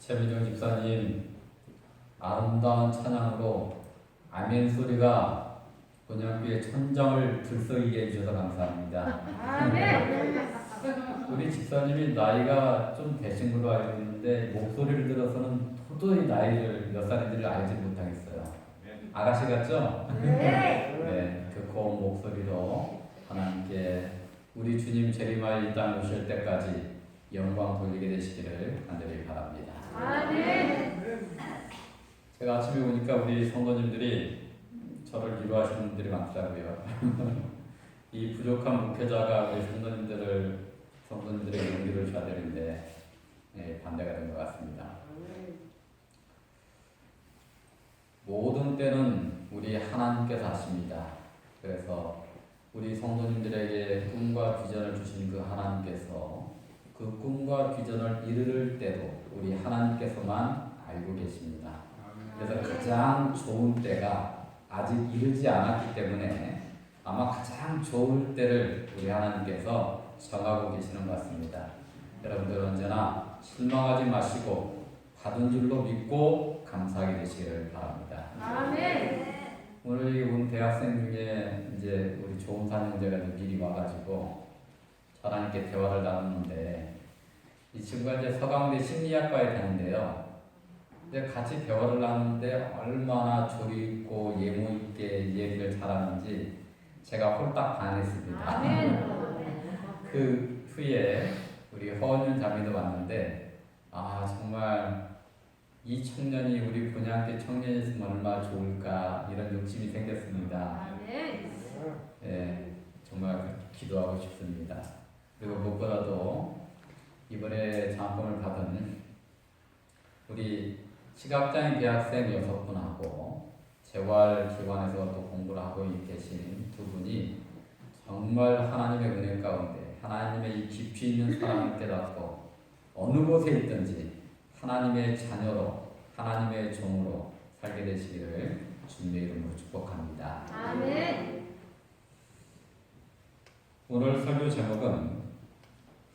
최민정 집사님 아름다운 찬양으로 아멘 소리가 본향교회 천장을 들썩이게 해주셔서 감사합니다. 아멘. 우리 집사님이 나이가 좀 되신 걸로 알고 있는데 목소리를 들어서는 도저히 나이를 몇 살인지를 알지 못하겠어요. 아가씨 같죠? 네. 네, 그 고운 목소리로 하나님께 우리 주님 재림하여 이 땅에 오실 때까지 영광 돌리게 되시기를 간절히 바랍니다. 아멘. 제가 아침에 오니까 우리 성도님들이 저를 위로하시는 분들이 많더라고요. 이 부족한 목회자가 우리 성도님들의 용기를 줘야 되는데 반대가 된 것 같습니다. 모든 때는 우리 하나님께서 하십니다. 그래서 우리 성도님들에게 꿈과 비전을 주신 그 하나님께서 그 꿈과 비전을 이룰 때도 우리 하나님께서만 알고 계십니다. 그래서 가장 좋은 때가 아직 이르지 않았기 때문에 아마 가장 좋을 때를 우리 하나님께서 정하고 계시는 것 같습니다. 여러분들 언제나 실망하지 마시고 받은 줄로 믿고 감사하게 되시기를 바랍니다. 아멘. 오늘 온 대학생 중에 이제 우리 조은산 형제가 미리 와가지고 저랑 이렇게 대화를 나눴는데 이 친구가 이제 서강대 심리학과에 다니는데요. 근데 같이 대화를 나누는데 얼마나 조리 있고 예모 있게 얘기를 잘하는지 제가 홀딱 반했습니다. 아멘. 그 후에 우리 허은윤 자매도 왔는데 정말 이 청년이 우리 본향교 청년이었으면 얼마나 좋을까 이런 욕심이 생겼습니다. 아멘. 네, 정말 기도하고 싶습니다. 그리고 무엇보다도 이번에 장학금을 받은 우리 시각장애인 대학생 6분하고 재활기관에서 또 공부를 하고 계신 2분이 정말 하나님의 은혜 가운데 하나님의 이 깊이 있는 사랑을 깨닫고 어느 곳에 있든지 하나님의 자녀로 하나님의 종으로 살게 되시기를 주님의 이름으로 축복합니다. 아멘. 오늘 설교 제목은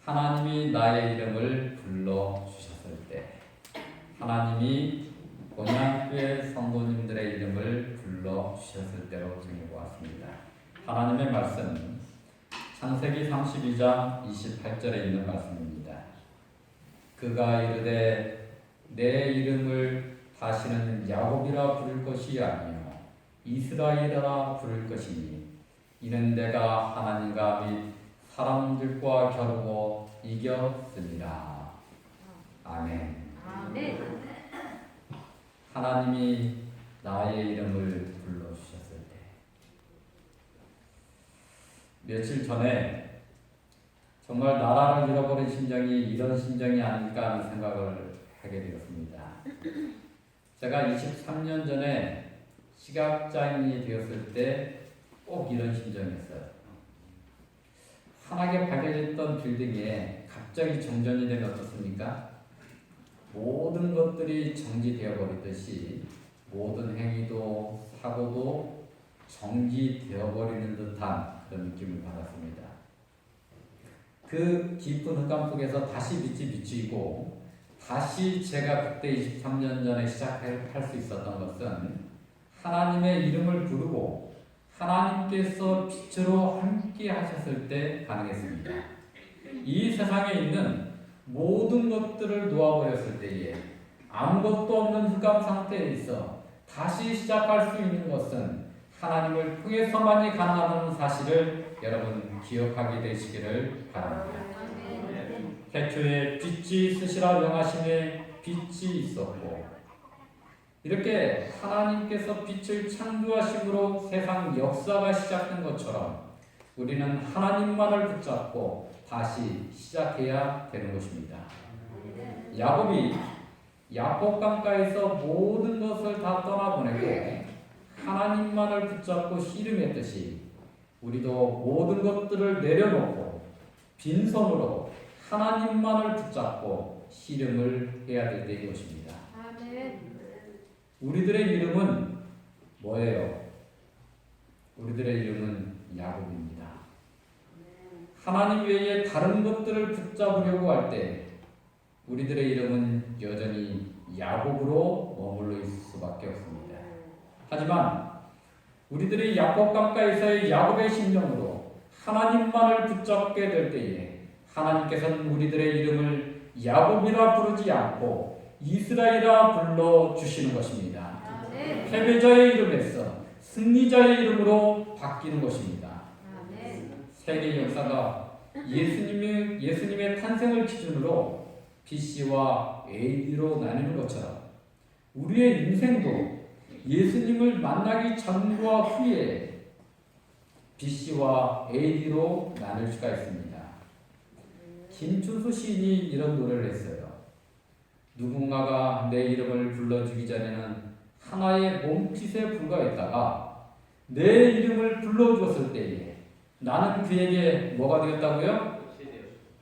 하나님이 나의 이름을 불러주셨을 때, 하나님이 본향교회 성도님들의 이름을 불러주셨을 때로 정해보았습니다. 하나님의 말씀은 창세기 32장 28절에 있는 말씀입니다. 그가 이르되 내 이름을 다시는 야곱이라 부를 것이 아니요 이스라엘이라 부를 것이니 이는 내가 하나님과 및 사람들과 겨루고 이겼으리라. 아멘. 아멘. 하나님이 나의 이름을 불러주셨을 때 며칠 전에 정말 나라를 잃어버린 심정이 이런 심정이 아닐까 하는 생각을 하게 되었습니다. 제가 23년 전에 시각장애인이 되었을 때 꼭 이런 심정이었어요. 환하게 밝혀졌던 빌딩에 갑자기 정전이 되면 어떻습니까? 모든 것들이 정지되어 버리듯이 모든 행위도 사고도 정지되어 버리는 듯한 그런 느낌을 받았습니다. 그 깊은 흑암 속에서 다시 빛이 비추이고 다시 제가 그때 23년 전에 시작할 수 있었던 것은 하나님의 이름을 부르고 하나님께서 빛으로 함께 하셨을 때 가능했습니다. 이 세상에 있는 모든 것들을 놓아버렸을 때에 아무것도 없는 흑암 상태에 있어 다시 시작할 수 있는 것은 하나님을 통해서만이 가능하다는 사실을 여러분 기억하게 되시기를 바랍니다. 태초에 빛이 있으시라 명하심에 빛이 있었고 이렇게 하나님께서 빛을 창조하심으로 세상 역사가 시작된 것처럼 우리는 하나님만을 붙잡고 다시 시작해야 되는 것입니다. 야곱이 야복강가에서 모든 것을 다 떠나보내고 하나님만을 붙잡고 씨름했듯이 우리도 모든 것들을 내려놓고 빈손으로 하나님만을 붙잡고 씨름을 해야 될 때인 것입니다. 아멘. 우리들의 이름은 뭐예요? 우리들의 이름은 야곱입니다. 하나님 외에 다른 것들을 붙잡으려고 할 때 우리들의 이름은 여전히 야곱으로 머물러 있을 수밖에 없습니다. 하지만 우리들이 야곱 강가에서의 야곱의 심령으로 하나님만을 붙잡게 될 때에 하나님께서는 우리들의 이름을 야곱이라 부르지 않고 이스라엘이라 불러 주시는 것입니다. 아멘. 패배자의 이름에서 승리자의 이름으로 바뀌는 것입니다. 아멘. 세계 역사가 예수님의 탄생을 기준으로 BC와 AD로 나뉘는 것처럼 우리의 인생도 예수님을 만나기 전과 후에 BC와 AD로 나눌 수가 있습니다. 김춘수 시인이 이런 노래를 했어요. 누군가가 내 이름을 불러주기 전에는 하나의 몸짓에 불과했다가 내 이름을 불러주었을 때에 나는 그에게 뭐가 되었다고요?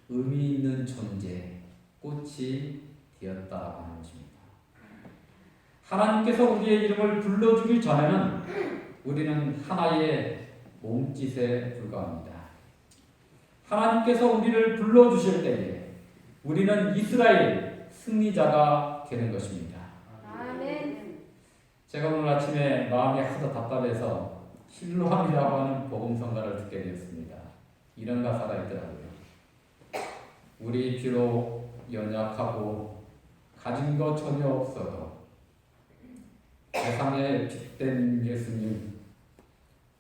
의미 있는 존재, 꽃이 되었다라고 하는 것입니다. 하나님께서 우리의 이름을 불러주기 전에는 우리는 하나의 몸짓에 불과합니다. 하나님께서 우리를 불러주실 때에 우리는 이스라엘 승리자가 되는 것입니다. 아멘. 제가 오늘 아침에 마음이 하도 답답해서 실로암이라고 하는 복음성가를 듣게 되었습니다. 이런 가사가 있더라고요. 우리 비록 연약하고 가진 것 전혀 없어도 세상에 빛된 예수님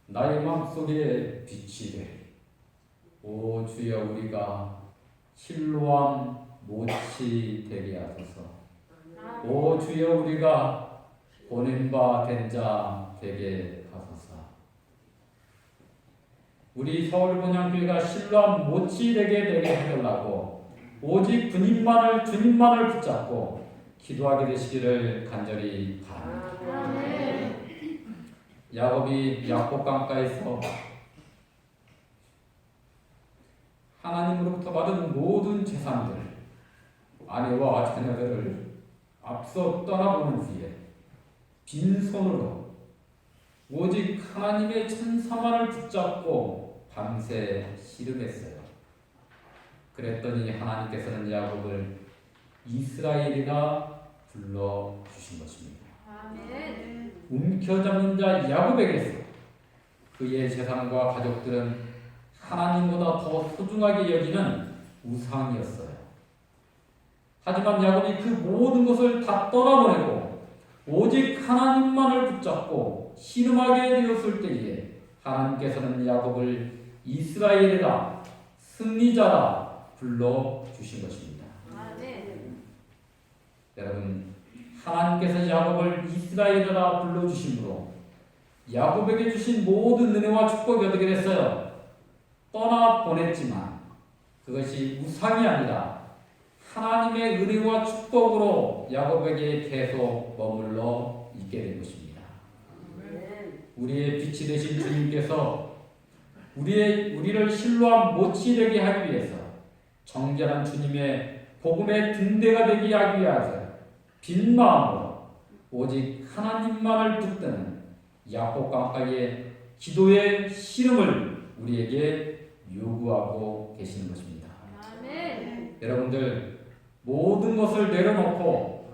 나의 마음속에 빛이 돼. 오 주여 우리가 실로암 못이 되게 하소서. 오 주여 우리가 보낸 바 된 자 되게 하소서. 우리 서울본향교회가 실로암 못이 되게 해달라고 오직 주님만을 붙잡고 기도하게 되시기를 간절히 바랍니다. 아멘. 야곱이 야곱 강가에서 하나님으로부터 받은 모든 재산들, 아내와 자녀들을 앞서 떠나보는 후에 빈손으로 오직 하나님의 천사만을 붙잡고 밤새 씨름했어요. 그랬더니 하나님께서는 야곱을 이스라엘이라 불러주신 것입니다. 아멘. 움켜잡는 자 야곱에게서 그의 재산과 가족들은 하나님보다 더 소중하게 여기는 우상이었어요. 하지만 야곱이 그 모든 것을 다 떠나보내고 오직 하나님만을 붙잡고 신음하게 되었을 때에 하나님께서는 야곱을 이스라엘이라 승리자라 불러주신 것입니다. 아멘. 여러분 하나님께서 야곱을 이스라엘이라 불러주심으로 야곱에게 주신 모든 은혜와 축복이 어떻게 됐어요? 떠나보냈지만 그것이 우상이 아니라 하나님의 은혜와 축복으로 야곱에게 계속 머물러 있게 된 것입니다. 우리의 빛이 되신 주님께서 우리를 실로암 못이 되게 하기 위해서 정결한 주님의 복음의 등대가 되게 하기 위해서 빈 마음으로 오직 하나님만을 붙드는 야곱 강가의 기도의 씨름을 우리에게 요구하고 계시는 것입니다. 아멘. 여러분들 모든 것을 내려놓고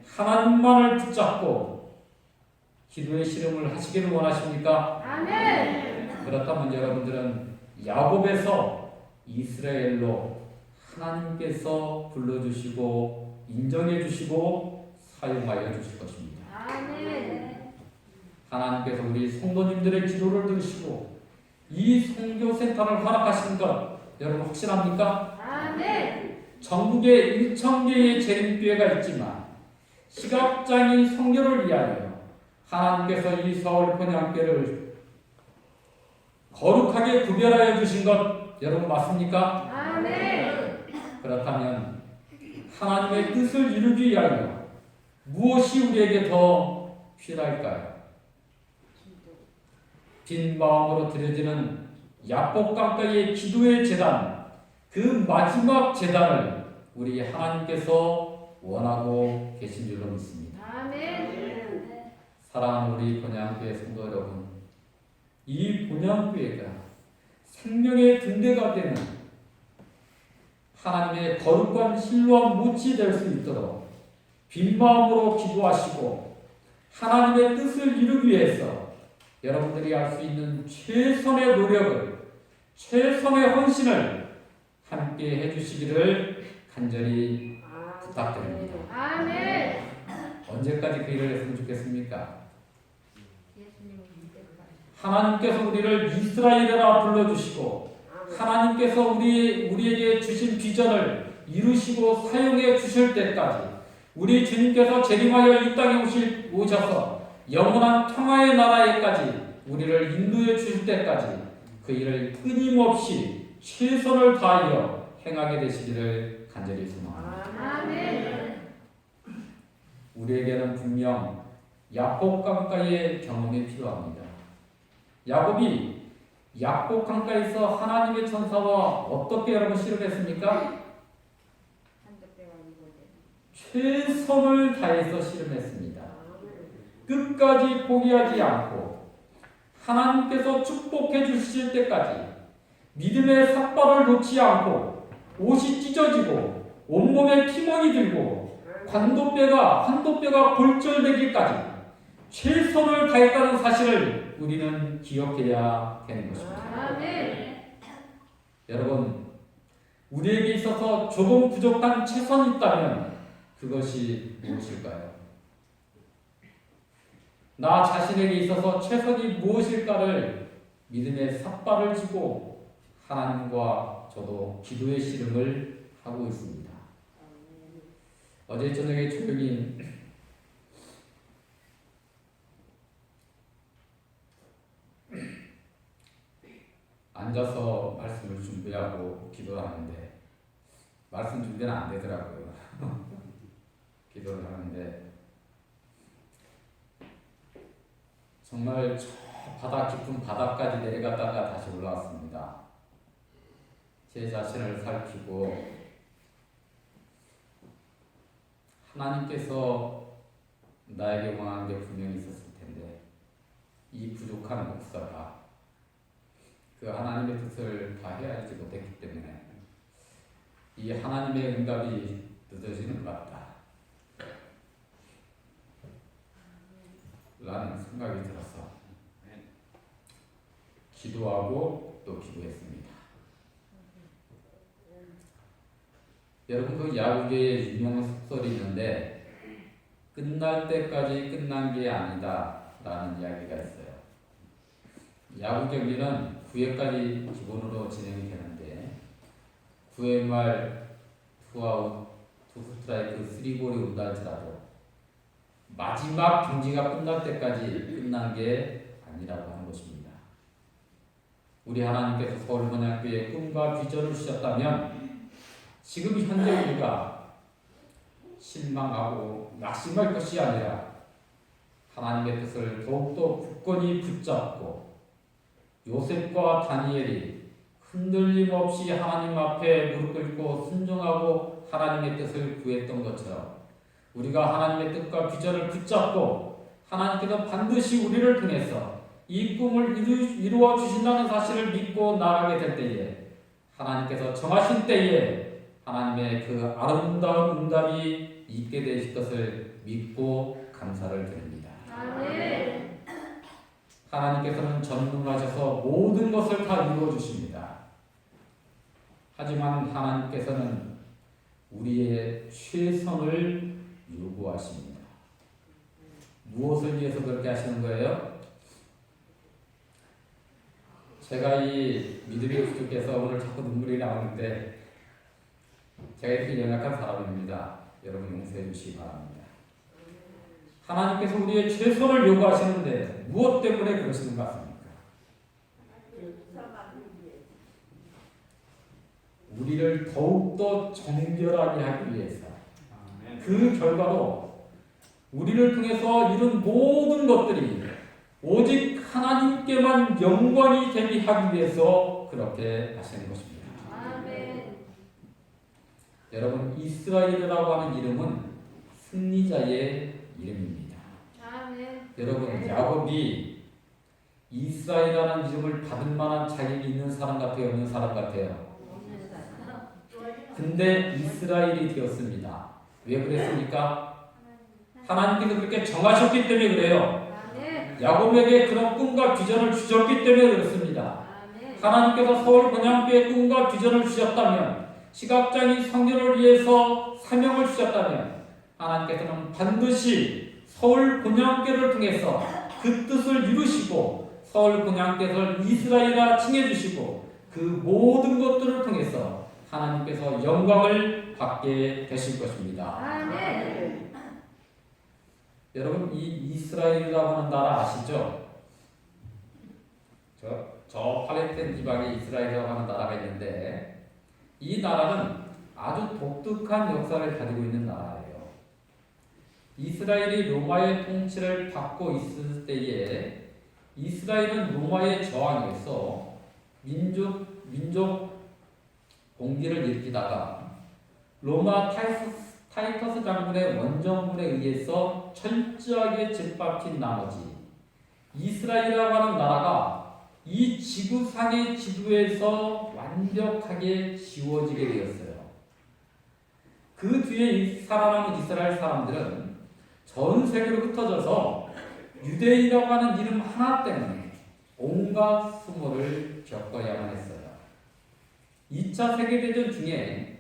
하나님만을 붙잡고 기도의 씨름을 하시기를 원하십니까? 아멘. 그렇다면 여러분들은 야곱에서 이스라엘로 하나님께서 불러주시고 인정해주시고 사용하여 주실 것입니다. 아멘. 하나님께서 우리 성도님들의 기도를 들으시고 이 선교센터를 허락하신 것 여러분 확신합니까? 아멘. 전국에 1,000개의 재림교회가 있지만 시각장애인 선교를 위하여 하나님께서 이 서울본향교회를 거룩하게 구별하여 주신 것 여러분 맞습니까? 아멘. 그렇다면 하나님의 뜻을 이루기 위하여 무엇이 우리에게 더 필요할까요? 빈 마음으로 드려지는 야곱 강가의 기도의 제단, 그 마지막 제단을 우리 하나님께서 원하고 계신 줄로 믿습니다. 아멘. 사랑하는 우리 본향교회 성도 여러분, 이 본향교회가 생명의 등대가 되는 하나님의 거룩한 신뢰한 묻이 될 수 있도록 빈 마음으로 기도하시고 하나님의 뜻을 이루기 위해서 여러분들이 할 수 있는 최선의 노력을, 최선의 헌신을 함께 해주시기를 간절히 부탁드립니다. 아멘. 언제까지 그 일을 했으면 좋겠습니까? 예수님 때까지. 하나님께서 우리를 이스라엘이라 불러주시고 하나님께서 우리에게 주신 비전을 이루시고 사용해 주실 때까지 우리 주님께서 재림하여 이 땅에 오셔서 영원한 평화의 나라에까지 우리를 인도해 주실 때까지 그 일을 끊임없이 최선을 다하여 행하게 되시기를 간절히 소망합니다. 아멘. 우리에게는 분명 야복 강가의 경험이 필요합니다. 야곱이 야복 강가에서 하나님의 천사와 어떻게 여러분 씨름했습니까? 최선을 다해서 씨름했습니다. 끝까지 포기하지 않고 하나님께서 축복해 주실 때까지 믿음의 삿발을 놓지 않고 옷이 찢어지고 온몸에 피멍이 들고 한도뼈가 골절되기까지 최선을 다했다는 사실을 우리는 기억해야 되는 것입니다. 아멘. 여러분, 우리에게 있어서 조금 부족한 최선이 있다면 그것이 무엇일까요? 나 자신에게 있어서 최선이 무엇일까를 믿음의 삿발을 쥐고 하나님과 저도 기도의 씨름을 하고 있습니다. 어제 저녁에 조용히 앉아서 말씀을 준비하고 기도하는데 말씀 준비는 안 되더라고요. 기도를 하는데 정말 저 바다 깊은 바다까지 내려갔다가 다시 올라왔습니다. 제 자신을 살피고 하나님께서 나에게 원하는 게 분명히 있었을 텐데 이 부족한 목사가 그 하나님의 뜻을 다 헤아리지 못했기 때문에 이 하나님의 응답이 늦어지는 것 같다 라는 생각이 들어서 기도하고 또 기도했습니다. 여러분, 그 야구계에 유명한 속설이 있는데 끝날 때까지 끝난 게 아니다 라는 이야기가 있어요. 야구 경기는 9회까지 기본으로 진행이 되는데 9회 말 투아웃, 투 스트라이크, 3볼이 온다 할지라도 마지막 경기가 끝날 때까지 끝난 게 아니라고 하는 것입니다. 우리 하나님께서 서울번영교회에 꿈과 비전을 주셨다면 지금 현재 우리가 실망하고 낙심할 것이 아니라 하나님의 뜻을 더욱더 굳건히 붙잡고 요셉과 다니엘이 흔들림 없이 하나님 앞에 무릎 꿇고 순종하고 하나님의 뜻을 구했던 것처럼 우리가 하나님의 뜻과 비전을 붙잡고 하나님께서 반드시 우리를 통해서 이 꿈을 이루어 주신다는 사실을 믿고 나아가게 될 때에 하나님께서 정하신 때에 하나님의 그 아름다운 응답이 있게 되실 것을 믿고 감사를 드립니다. 아멘. 하나님께서는 전능하셔서 모든 것을 다 이루어 주십니다. 하지만 하나님께서는 우리의 최선을 요구하십니다. 무엇을 위해서 그렇게 하시는 거예요? 제가 이 믿음이 부족해서 오늘 자꾸 눈물이 나오는데 제가 이렇게 연약한 사람입니다. 여러분 용서해 주시기 바랍니다. 하나님께서 우리의 최선을 요구하시는데 무엇 때문에 그러시는 것 같습니까? 우리를 더욱더 정결하게 하기 위해서 그 결과로 우리를 통해서 이룬 모든 것들이 오직 하나님께만 영광이 되게 하기 위해서 그렇게 하시는 것입니다. 아멘. 여러분, 이스라엘이라고 하는 이름은 승리자의 이름입니다. 아멘. 여러분, 야곱이 이스라엘이라는 이름을 받을 만한 자격이 있는 사람 같아요? 없는 사람 같아요? 없는 사람. 근데 이스라엘이 되었습니다. 왜 그랬습니까? 하나님께서 그렇게 정하셨기 때문에 그래요. 아멘. 야곱에게 그런 꿈과 비전을 주셨기 때문에 그렇습니다. 아멘. 하나님께서 서울 본향교회 꿈과 비전을 주셨다면, 시각장애 성전을 위해서 사명을 주셨다면, 하나님께서는 반드시 서울 본향교회를 통해서 그 뜻을 이루시고 서울 본향교회를 이스라엘이라 칭해주시고 그 모든 것들을 통해서 하나님께서 영광을 받게 되실 것입니다. 아멘. 여러분, 이 이스라엘이라고 하는 나라 아시죠? 저 팔레스타인 지방에 이스라엘이라고 하는 나라가 있는데, 이 나라는 아주 독특한 역사를 가지고 있는 나라예요. 이스라엘이 로마의 통치를 받고 있을 때에 이스라엘은 로마의 저항에서 민족 봉기를 일으키다가 로마 타이터스 장군의 원정군에 의해서 철저하게 짓밟힌 나머지 이스라엘이라고 하는 나라가 이 지구상의 지도에서 완벽하게 지워지게 되었어요. 그 뒤에 살아남은 이스라엘 사람들은 전 세계로 흩어져서 유대인이라고 하는 이름 하나 때문에 온갖 수모를 겪어야만 했어요. 2차 세계대전 중에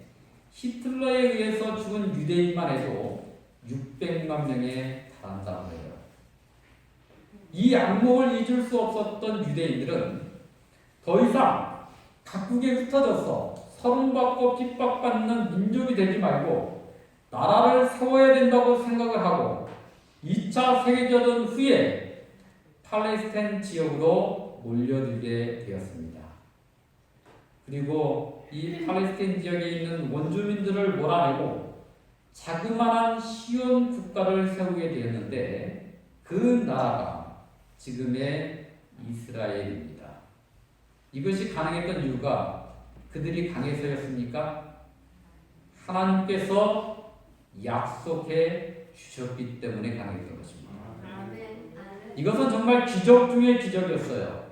히틀러에 의해서 죽은 유대인만 해도 600만 명에 달한다고 해요. 이 악몽을 잊을 수 없었던 유대인들은 더 이상 각국에 흩어져서 서름받고 핍박받는 민족이 되지 말고 나라를 세워야 된다고 생각을 하고 2차 세계대전 후에 팔레스타인 지역으로 몰려들게 되었습니다. 그리고 이 팔레스타인 지역에 있는 원주민들을 몰아내고 자그마한 시온 국가를 세우게 되었는데 그 나라가 지금의 이스라엘입니다. 이것이 가능했던 이유가 그들이 강해서였습니까? 하나님께서 약속해 주셨기 때문에 가능했던 것입니다. 아멘. 이것은 정말 기적 중의 기적이었어요.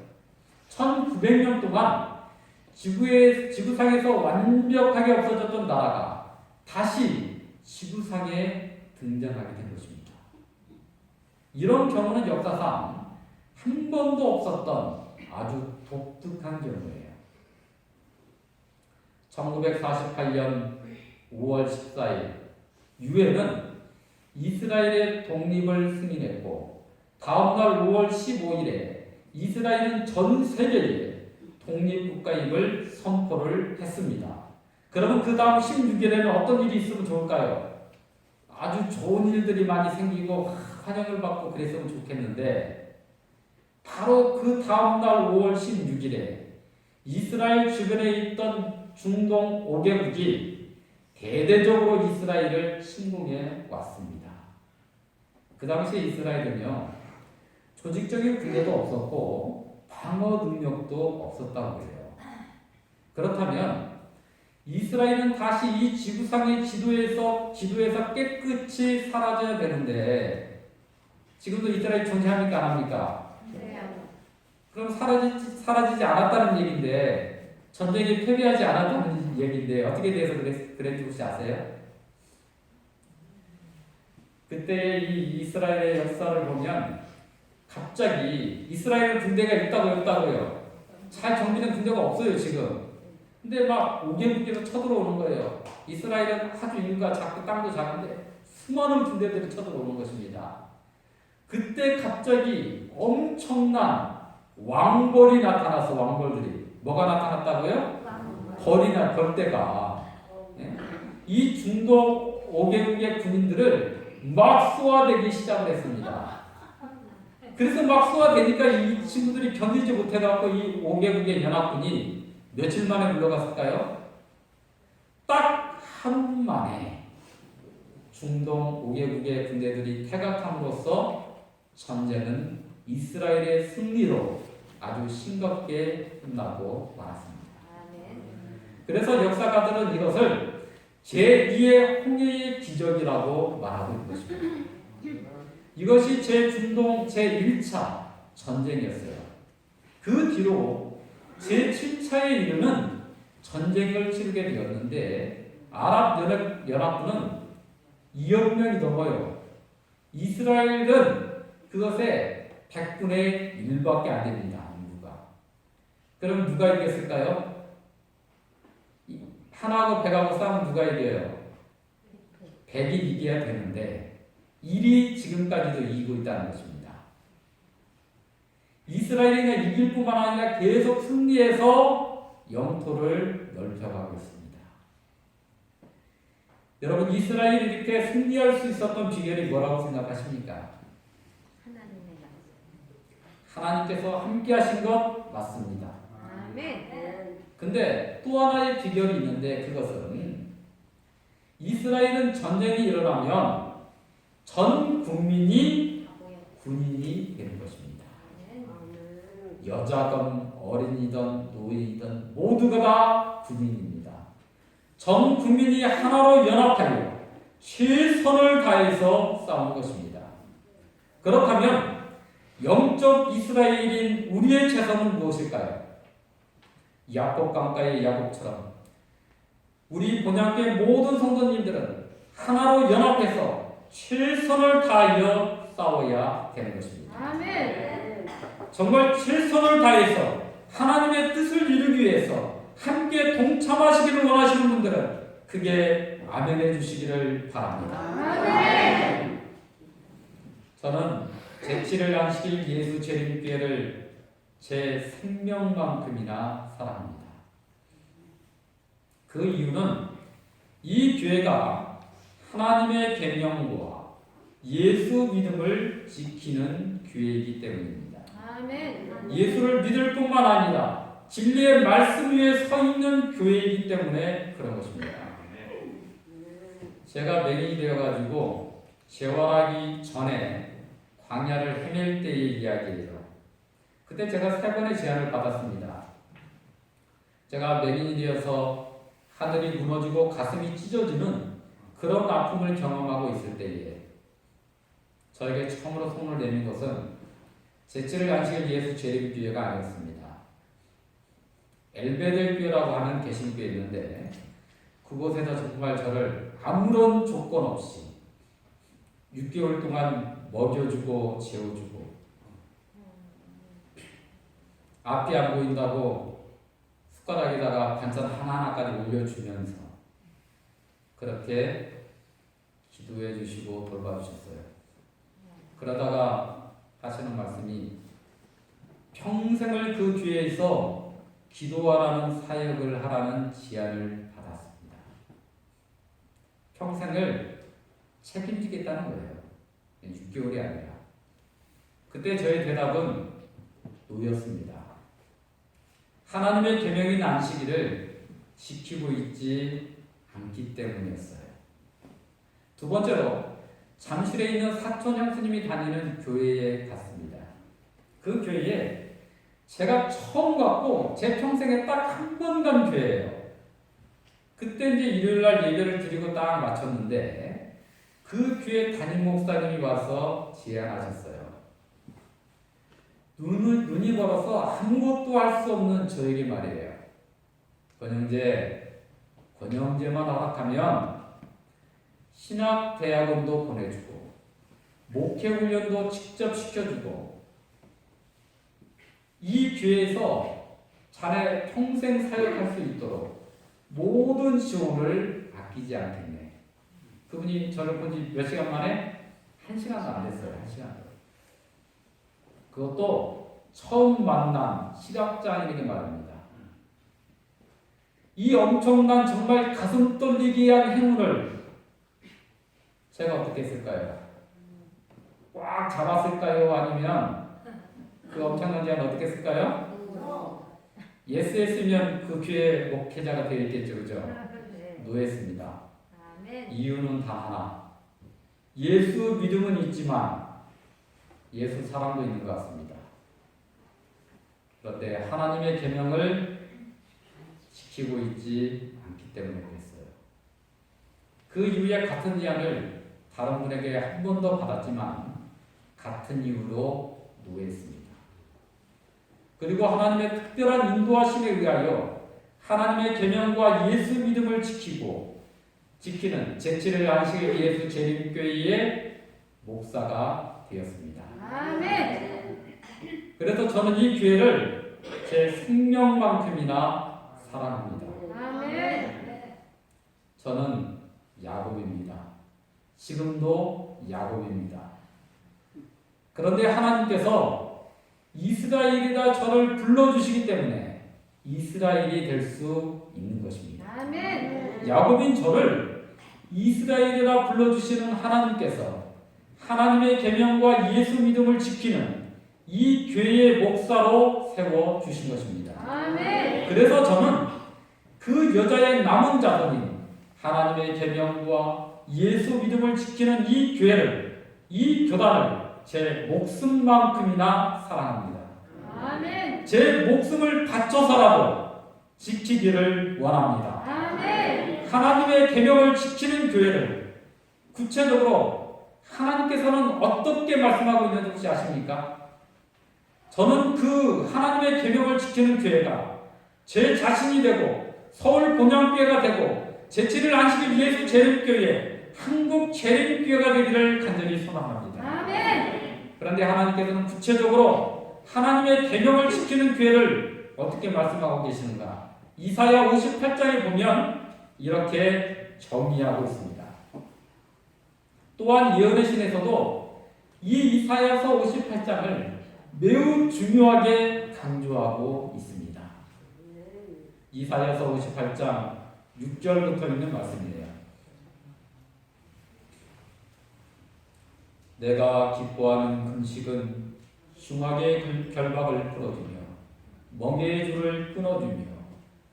1900년 동안 지구상에서 완벽하게 없어졌던 나라가 다시 지구상에 등장하게 된 것입니다. 이런 경우는 역사상 한 번도 없었던 아주 독특한 경우예요. 1948년 5월 14일 유엔은 이스라엘의 독립을 승인했고 다음날 5월 15일에 이스라엘은 전 세계에 독립국가임을 선포를 했습니다. 그러면 그 다음 16일에는 어떤 일이 있으면 좋을까요? 아주 좋은 일들이 많이 생기고 환영을 받고 그랬으면 좋겠는데 바로 그 다음날 5월 16일에 이스라엘 주변에 있던 중동 5개국이 대대적으로 이스라엘을 침공해 왔습니다. 그 당시에 이스라엘은요, 조직적인 군대도 없었고 방어 능력도 없었다고 해요. 그렇다면 이스라엘은 다시 이 지구상의 지도에서 깨끗이 사라져야 되는데 지금도 이스라엘 존재합니까? 안 합니까? 네. 그럼 사라지지 않았다는 얘기인데 전쟁이 패배하지 않았다는 얘기인데 어떻게 돼서 그랬는지 혹시 아세요? 그때 이 이스라엘의 역사를 보면 갑자기 이스라엘 군대가 있다고 없다고요. 잘 정비된 군대가 없어요 지금. 근데 막 5개국에서 쳐들어오는 거예요. 이스라엘은 아주 인구가 작고 땅도 작은데 수많은 군대들이 쳐들어오는 것입니다. 그때 갑자기 엄청난 왕벌이 나타나서 왕벌들이 뭐가 나타났다고요? 벌떼가 이 중동 5개국의 군인들을 막 쏘아대기 시작을 했습니다. 그래서 막 쏘아대니까 이 친구들이 견디지 못해갖고 이 5개국의 연합군이 며칠 만에 물러갔을까요? 딱 하루 만에 중동 5개국의 군대들이 퇴각함으로써 전쟁은 이스라엘의 승리로 아주 싱겁게 끝나고 말았습니다. 그래서 역사가들은 이것을 제2의 홍해의 기적이라고 말하고 있는 것입니다. 이것이 제중동 제1차 전쟁이었어요. 그 뒤로 제7차에 이르는 전쟁을 치르게 되었는데 아랍 연합군은 2억 명이 넘어요. 이스라엘은 그것의 100분의 1밖에 안 됩니다. 인구가. 그럼 누가 이겼을까요? 하나하고 100하고 싸우면 누가 이겨요? 100이 이겨야 되는데 1이 지금까지도 이기고 있다는 것입니다. 이스라엘이 이길 뿐만 아니라 계속 승리해서 영토를 넓혀가고 있습니다. 여러분, 이스라엘이 이렇게 승리할 수 있었던 비결이 뭐라고 생각하십니까? 하나님께서 함께 하신 것 맞습니다. 아멘. 근데 또 하나의 비결이 있는데 그것은 이스라엘은 전쟁이 일어나면 전 국민이 군인이 되는 것입니다. 여자건 어린이든 노인이든 모두가 다 군인입니다. 전 국민이 하나로 연합하여 최선을 다해서 싸우는 것입니다. 그렇다면 영적 이스라엘인 우리의 최선은 무엇일까요? 야곱 강가의 야곱처럼 우리 본향교회 모든 성도님들은 하나로 연합해서 최선을 다하여 싸워야 되는 것입니다. 아멘. 정말 최선을 다해서 하나님의 뜻을 이루기 위해서 함께 동참하시기를 원하시는 분들은 크게 아멘해 주시기를 바랍니다. 아멘. 저는 제7일 안식일 예수 재림교회를 제 생명만큼이나 사랑합니다. 그 이유는 이 교회가 하나님의 계명과 예수 믿음을 지키는 교회이기 때문입니다. 아멘. 예수를 믿을 뿐만 아니라 진리의 말씀 위에 서 있는 교회이기 때문에 그런 것입니다. 제가 맹인이 되어가지고 재활하기 전에 광야를 헤맬 때의 이야기예요. 그때 제가 3번의 제안을 받았습니다. 제가 맹인이 되어서 하늘이 무너지고 가슴이 찢어지는 그런 아픔을 경험하고 있을 때에 저에게 처음으로 손을 내민 것은 제7일 안식일 예수 재림교회가 아니었습니다. 엘베델 교회라고 하는 개신교회 있는데 그곳에서 정말 저를 아무런 조건 없이 6개월 동안 먹여주고 재워주고 앞이 안 보인다고 숟가락에다가 반찬 하나하나까지 올려주면서 그렇게 기도해 주시고 돌봐주셨어요. 그러다가 하시는 말씀이 평생을 그 교회에서 기도하라는 사역을 하라는 제안을 받았습니다. 평생을 책임지겠다는 거예요. 6개월이 아니라. 그때 저의 대답은 노였습니다. 하나님의 계명인 안식일을 지키고 있지 않기 때문이었어요. 두 번째로 잠실에 있는 사촌 형수님이 다니는 교회에 갔습니다. 그 교회에 제가 처음 갔고 제 평생에 딱 한 번 간 교회예요. 그때 이제 일요일날 예배를 드리고 딱 마쳤는데 그 교회 담임 목사님이 와서 제안하셨어요. 눈이 멀어서 아무것도 할 수 없는 저에게 말이에요. 권영재만 허락하면 신학대학원도 보내주고 목회훈련도 직접 시켜주고 이 교회에서 자네 평생 사역할 수 있도록 모든 지원을 아끼지 않겠네. 그분이 저를 본 지 몇 시간 만에? 1시간도 안 됐어요. 1시간도. 그것도 처음 만난 시각장애인에게 말입니다. 이 엄청난 정말 가슴 떨리게 한 행운을 제가 어떻게 했을까요? 꽉 잡았을까요? 아니면 그 엄청난 제안 어떻게 했을까요? 예스 했으면 그 교회 목회자가 되어 있겠죠. 그죠? 노했습니다. 이유는 단 하나. 예수 믿음은 있지만 예수 사랑도 있는 것 같습니다. 그런데 하나님의 계명을 지키고 있지 않기 때문에 그랬어요. 그 이후에 같은 제안을 다른 분에게 한 번 더 받았지만 같은 이유로 노했습니다. 그리고 하나님의 특별한 인도하심에 의하여 하나님의 계명과 예수 믿음을 지키고 지키는 제7일 안식일 예수 재림교회의 목사가 되었습니다. 아멘. 그래서 저는 이 교회를 제 생명만큼이나 사랑합니다. 아멘. 저는 야곱입니다. 지금도 야곱입니다. 그런데 하나님께서 이스라엘이라 저를 불러주시기 때문에 이스라엘이 될 수 있는 것입니다. 아멘. 야곱인 저를 이스라엘이라 불러주시는 하나님께서 하나님의 계명과 예수 믿음을 지키는 이 교회의 목사로 세워주신 것입니다. 아멘. 그래서 저는 그 여자의 남은 자손인 하나님의 계명과 예수 믿음을 지키는 이 교회를, 이 교단을 제 목숨만큼이나 사랑합니다. 아멘. 제 목숨을 바쳐서라도 지키기를 원합니다. 아멘. 하나님의 계명을 지키는 교회를 구체적으로 하나님께서는 어떻게 말씀하고 있는지 혹시 아십니까? 저는 그 하나님의 계명을 지키는 교회가 제 자신이 되고 서울 본향교회가 되고 제7일 안식일 예수 재림교회 한국 재림교회가 되기를 간절히 소망합니다. 아멘. 그런데 하나님께서는 구체적으로 하나님의 계명을 지키는 교회를 어떻게 말씀하고 계시는가? 이사야 58장에 보면 이렇게 정의하고 있습니다. 또한 예언의 신에서도 이 이사야서 58장을 매우 중요하게 강조하고 있습니다. 이사야서 58장 6절부터 있는 말씀이에요. 내가 기뻐하는 금식은 흉악의 결박을 풀어주며 멍에의 줄을 끊어주며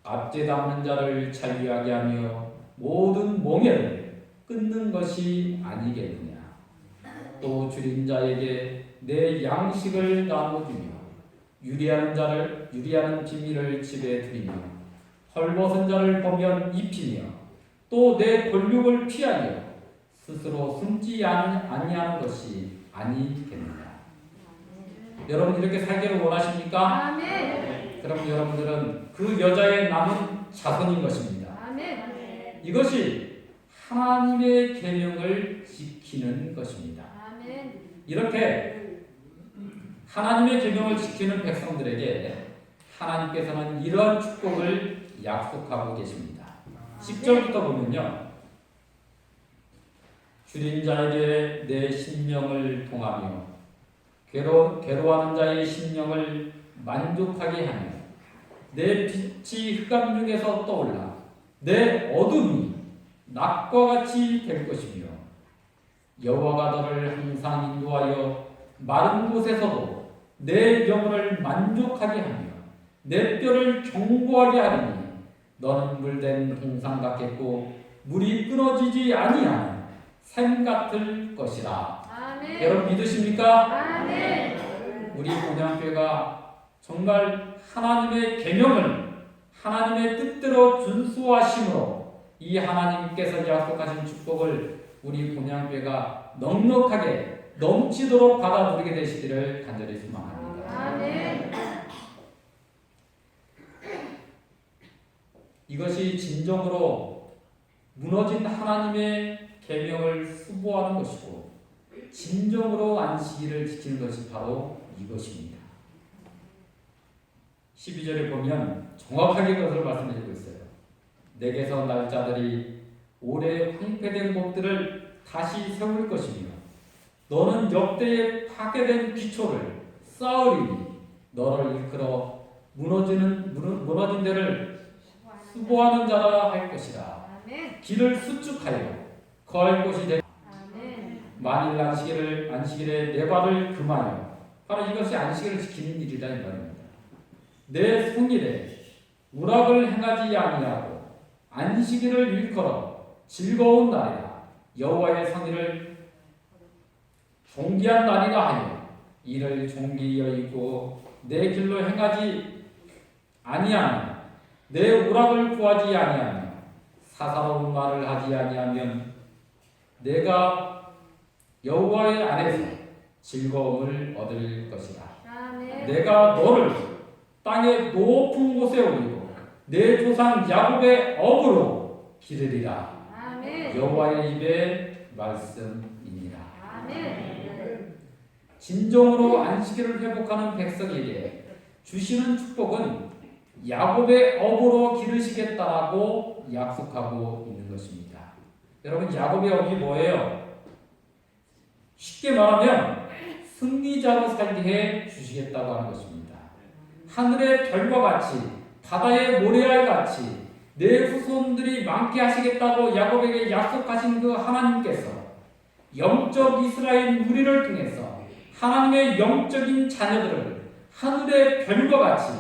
압제 담는 자를 자유하게 하며 모든 멍에를 끊는 것이 아니겠느냐. 또 줄인 자에게 내 양식을 나눠주며 유리하는 비밀을 집에 들이며 헐벗은 자를 보면 입히며 또 내 권력을 피하여 스스로 숨지 아니하는 것이 아니겠느냐. 여러분 이렇게 살기를 원하십니까? 아멘. 그럼 여러분들은 그 여자의 남은 자손인 것입니다. 아멘. 이것이 하나님의 계명을 지키는 것입니다. 아멘. 이렇게 하나님의 계명을 지키는 백성들에게 하나님께서는 이런 축복을 약속하고 계십니다. 10절부터 보면요. 줄인 자에게 내 심령을 동하며 괴로워하는 자의 심령을 만족하게 하며 내 빛이 흑암 중에서 떠올라 내 어둠이 낮과 같이 될 것이며 여호와가 너를 항상 인도하여 마른 곳에서도 내 영혼을 만족하게 하며 내 뼈를 견고하게 하리니 너는 물된 동상 같겠고 물이 끊어지지 아니하는 샘 같을 것이라. 아멘. 여러분 믿으십니까? 아멘. 우리 본향교회가 정말 하나님의 계명을 하나님의 뜻대로 준수하심으로 이 하나님께서 약속하신 축복을 우리 본향교회가 넉넉하게 넘치도록 받아 누리게 되시기를 간절히 소망합니다. 아멘. 이것이 진정으로 무너진 하나님의 계명을 수보하는 것이고 진정으로 안식일을 지키는 것이 바로 이것입니다. 12절에 보면 정확하게 그것을 말씀해주고 있어요. 내게서 날 자들이 오래 황폐된 곳들을 다시 세울 것이며 너는 역대에 파괴된 기초를 쌓으리니 너를 일컬어 무너진 데를 수보하는 자라 할 것이라. 아멘. 길을 수축하여 거할 곳이 되 아멘. 만일 안식일에 내 발을 금하여 바로 이것이 안식일을 지키는 일이다 이 말입니다. 내 성일에 우락을 행하지 아니하고 안식일을 일컬어 즐거운 날이라 여호와의 성일을 존귀한 날이라 하여 이를 존귀히 여기고 내 길로 행하지 아니하며 내 우락을 구하지 아니하며 사사로운 말을 하지 아니하면 내가 여호와의 안에서 즐거움을 얻을 것이라. 아멘. 내가 너를 땅의 높은 곳에 올리고 내 조상 야곱의 업으로 기르리라. 아멘. 여호와의 입의 말씀이니라. 아멘. 진정으로 안식일을 회복하는 백성에게 주시는 축복은 야곱의 업으로 기르시겠다라고 약속하고 있는 것입니다. 여러분, 야곱의 업이 뭐예요? 쉽게 말하면 승리자로 살게 해 주시겠다고 하는 것입니다. 하늘의 별과 같이 바다의 모래알 같이 내 후손들이 많게 하시겠다고 야곱에게 약속하신 그 하나님께서 영적 이스라엘 무리를 통해서 하나님의 영적인 자녀들을 하늘의 별과 같이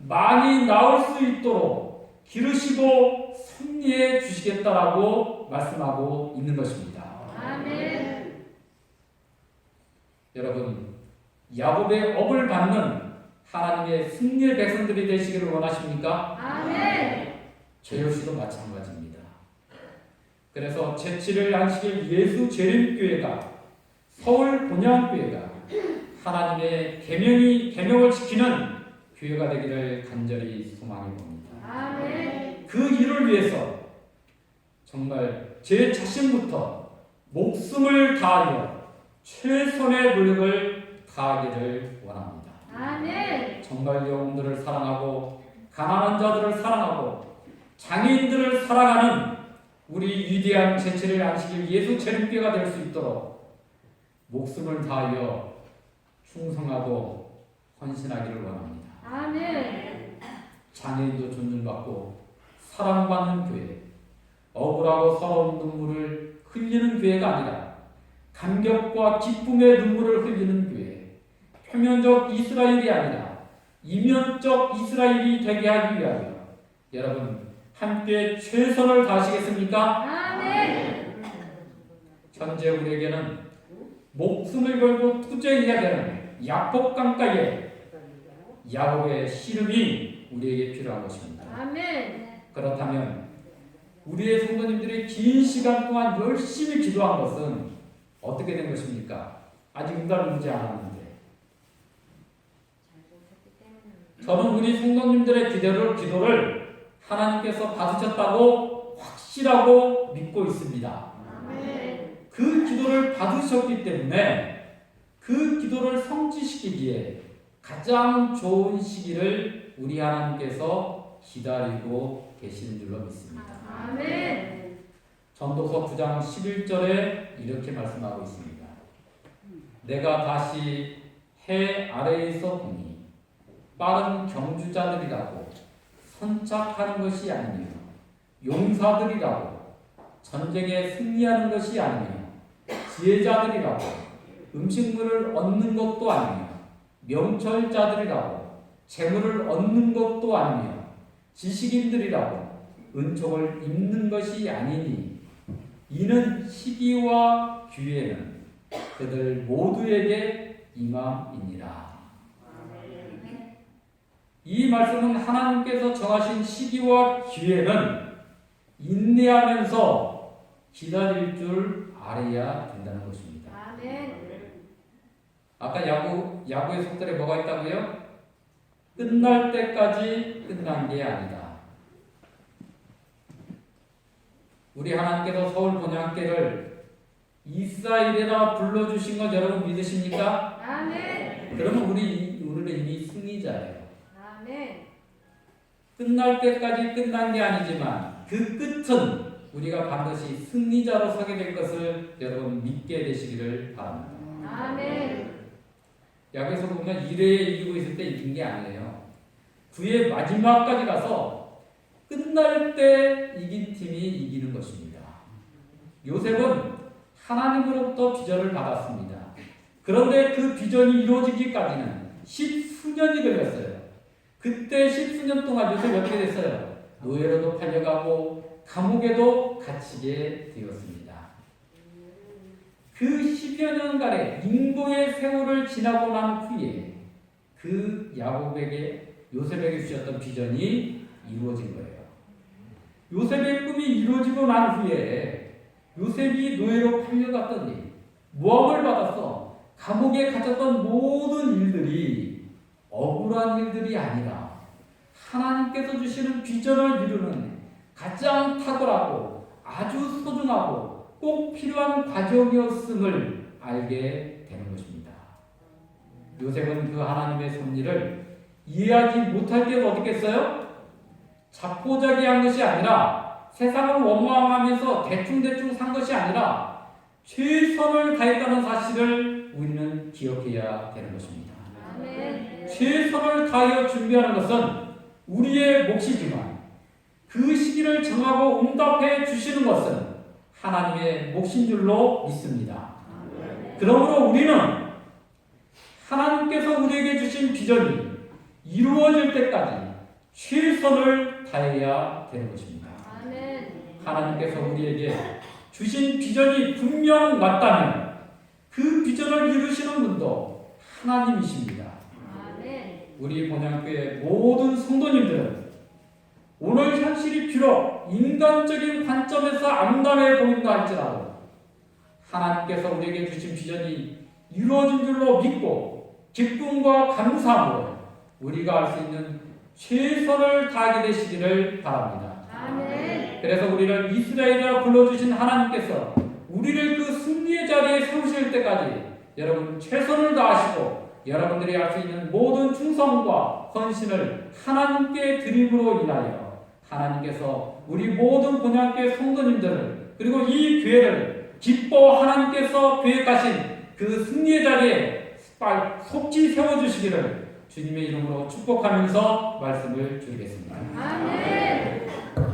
많이 나올 수 있도록 기르시고 승리해 주시겠다라고 말씀하고 있는 것입니다. 아멘. 여러분, 야곱의 업을 받는 하나님의 승리의 백성들이 되시기를 원하십니까? 아멘. 제 역시도 마찬가지입니다. 그래서 제7일 안식일 예수 재림교회가 서울 본향교회가 하나님의 계명을 지키는 교회가 되기를 간절히 소망해 봅니다. 아멘. 그 일을 위해서 정말 제 자신부터 목숨을 다하여 최선의 노력을 다하기를 원합니다. 아멘. 정말 영혼들을 사랑하고 가난한 자들을 사랑하고 장애인들을 사랑하는 우리 위대한 제7일 안식일 예수 재림교회가 될 수 있도록 목숨을 다하여 충성하고 헌신하기를 원합니다. 아멘. 장애인도 존중받고 사랑받는 교회, 억울하고 서러운 눈물을 흘리는 교회가 아니라 감격과 기쁨의 눈물을 흘리는 교회, 표면적 이스라엘이 아니라 이면적 이스라엘이 되게 하기 위하여 여러분 함께 최선을 다하시겠습니까? 아멘. 현재 우리에게는 목숨을 걸고 투쟁해야 되는 약복 강가에 야곱의 씨름이 우리에게 필요한 것입니다. 아멘. 그렇다면 우리의 성도님들이 긴 시간 동안 열심히 기도한 것은 어떻게 된 것입니까? 아직 응답을 주지 않았는데 저는 우리 성도님들의 기도를 하나님께서 받으셨다고 확실하고 믿고 있습니다. 아멘. 그 기도를 받으셨기 때문에 그 기도를 성취시키기에 가장 좋은 시기를 우리 하나님께서 기다리고 계시는 줄로 믿습니다. 아멘. 전도서 9장 11절에 이렇게 말씀하고 있습니다. 내가 다시 해 아래에서 보니 빠른 경주자들이라고 선착하는 것이 아니며 용사들이라고 전쟁에 승리하는 것이 아니며 지혜자들이라고 음식물을 얻는 것도 아니며 명철자들이라고 재물을 얻는 것도 아니며 지식인들이라고 은총을 입는 것이 아니니 이는 시기와 기회는 그들 모두에게 임함이니라. 이 말씀은 하나님께서 정하신 시기와 기회는 인내하면서 기다릴 줄 알아야 된다는 것입니다. 아멘. 아까 야구의 속설에 뭐가 있다고요? 끝날 때까지 끝난 게 아니다. 우리 하나님께서 서울 본향교회를 이스라엘에다 불러주신 것 여러분 믿으십니까? 아멘. 그러면 우리는 이미 승리자예요. 아멘. 끝날 때까지 끝난 게 아니지만 그 끝은 우리가 반드시 승리자로 서게 될 것을 여러분 믿게 되시기를 바랍니다. 아멘. 야구에서 보면 1회에 이기고 있을 때 이긴 게 아니에요. 9회 마지막까지 가서 끝날 때 이긴 팀이 이기는 것입니다. 요셉은 하나님으로부터 비전을 받았습니다. 그런데 그 비전이 이루어지기까지는 10수년이 걸렸어요. 그때 10수년 동안 요셉이 어떻게 됐어요? 노예로도 팔려가고 감옥에도 갇히게 되었습니다. 그 10여 년간의 인고의 세월을 지나고 난 후에 그 요셉에게 주셨던 비전이 이루어진 거예요. 요셉의 꿈이 이루어지고 난 후에 요셉이 노예로 팔려갔더니 모함을 받았어. 감옥에 갇혔던 모든 일들이 억울한 일들이 아니라 하나님께서 주시는 비전을 이루는 가장 탁월하고 아주 소중하고 꼭 필요한 과정이었음을 알게 되는 것입니다. 요셉은 그 하나님의 섭리를 이해하지 못할 때도 어떻겠어요? 자포자기한 것이 아니라 세상을 원망하면서 대충대충 산 것이 아니라 최선을 다했다는 사실을 우리는 기억해야 되는 것입니다. 아멘. 최선을 다하여 준비하는 것은 우리의 몫이지만 그 시기를 정하고 응답해 주시는 것은 하나님의 몫인 줄로 믿습니다. 그러므로 우리는 하나님께서 우리에게 주신 비전이 이루어질 때까지 최선을 다해야 되는 것입니다. 아멘. 하나님께서 우리에게 주신 비전이 분명 맞다면 그 비전을 이루시는 분도 하나님이십니다. 아멘. 우리 본향교회 모든 성도님들은 오늘 현실이 비록 인간적인 관점에서 암담해 보인다 할지라도 하나님께서 우리에게 주신 비전이 이루어진 줄로 믿고 기쁨과 감사함으로 우리가 할 수 있는 최선을 다하게 되시기를 바랍니다. 아멘. 그래서 우리를 이스라엘이라 불러주신 하나님께서 우리를 그 승리의 자리에 세우실 때까지 여러분 최선을 다하시고 여러분들이 할 수 있는 모든 충성과 헌신을 하나님께 드림으로 인하여 하나님께서 우리 모든 본향교회 성도님들을 그리고 이 교회를 기뻐 하나님께서 계획하신 그 승리의 자리에 속지 세워주시기를 주님의 이름으로 축복하면서 말씀을 드리겠습니다. 아멘.